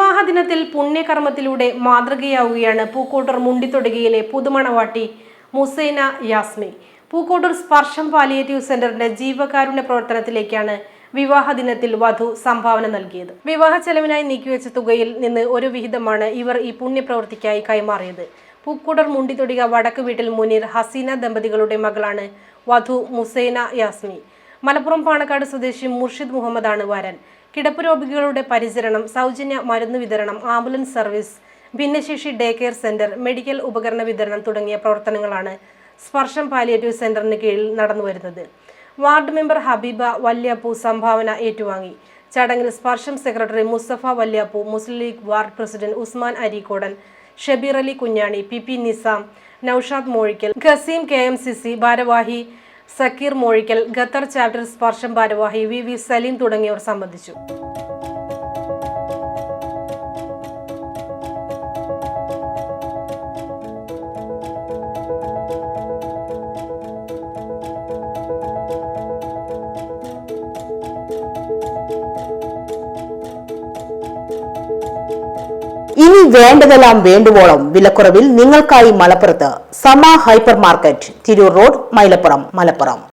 വിവാഹ ദിനത്തിൽ പുണ്യകർമ്മത്തിലൂടെ മാതൃകയാവുകയാണ് പൂക്കോട്ടൂർ മുണ്ടിത്തൊടുകയിലെ പുതുമണവാട്ടി മുസൈന യാസ്മി. പൂക്കോട്ടൂർ സ്പർശം പാലിയേറ്റീവ് സെന്ററിന്റെ ജീവകാരുണ്യ പ്രവർത്തനത്തിലേക്കാണ് വിവാഹ ദിനത്തിൽ വധു സംഭാവന നൽകിയത്. വിവാഹ ചെലവിനായി നീക്കിവെച്ച തുകയിൽ നിന്ന് ഒരു വിഹിതമാണ് ഇവർ ഈ പുണ്യപ്രവൃത്തിക്കായി കൈമാറിയത്. പൂക്കോട്ടൂർ മുണ്ടിത്തൊടുക വടക്ക് വീട്ടിൽ മുനീർ ഹസീന ദമ്പതികളുടെ മകളാണ് വധു മുസൈന യാസ്മി. മലപ്പുറം പാണക്കാട് സ്വദേശി മുർഷിദ് മുഹമ്മദാണ് വരൻ. കിടപ്പ് രോഗികളുടെ പരിചരണം, സൗജന്യ മരുന്ന് വിതരണം, ആംബുലൻസ് സർവീസ്, ഭിന്നശേഷി ഡേ കെയർ സെന്റർ, മെഡിക്കൽ ഉപകരണ വിതരണം തുടങ്ങിയ പ്രവർത്തനങ്ങളാണ് സ്പർശം പാലിയേറ്റീവ് സെന്ററിന് കീഴിൽ നടന്നുവരുന്നത്. വാർഡ് മെമ്പർ ഹബീബ വല്യാപ്പു സംഭാവന ഏറ്റുവാങ്ങി. ചടങ്ങിൽ Sparsham secretary Musthafa Valyappu, Muslim League ward president Usman Areekodan, Shabeer Ali Kunjani, P Nizam, Noushad Mozhikkal, Khaseem KMCC ഭാരവാഹി സക്കീർ മോഴിക്കൽ, ഖത്തർ ചാപ്റ്റർ സ്പർശം ഭാരവാഹി വി സലീം തുടങ്ങിയവർ സംബന്ധിച്ചു. ഇനി വേണ്ടതെല്ലാം വേണ്ടുവോളം വിലക്കുറവിൽ നിങ്ങൾക്കായി മലപ്പുറത്ത് സമ hyper market, Tirur road, Mylapuram, Malappuram.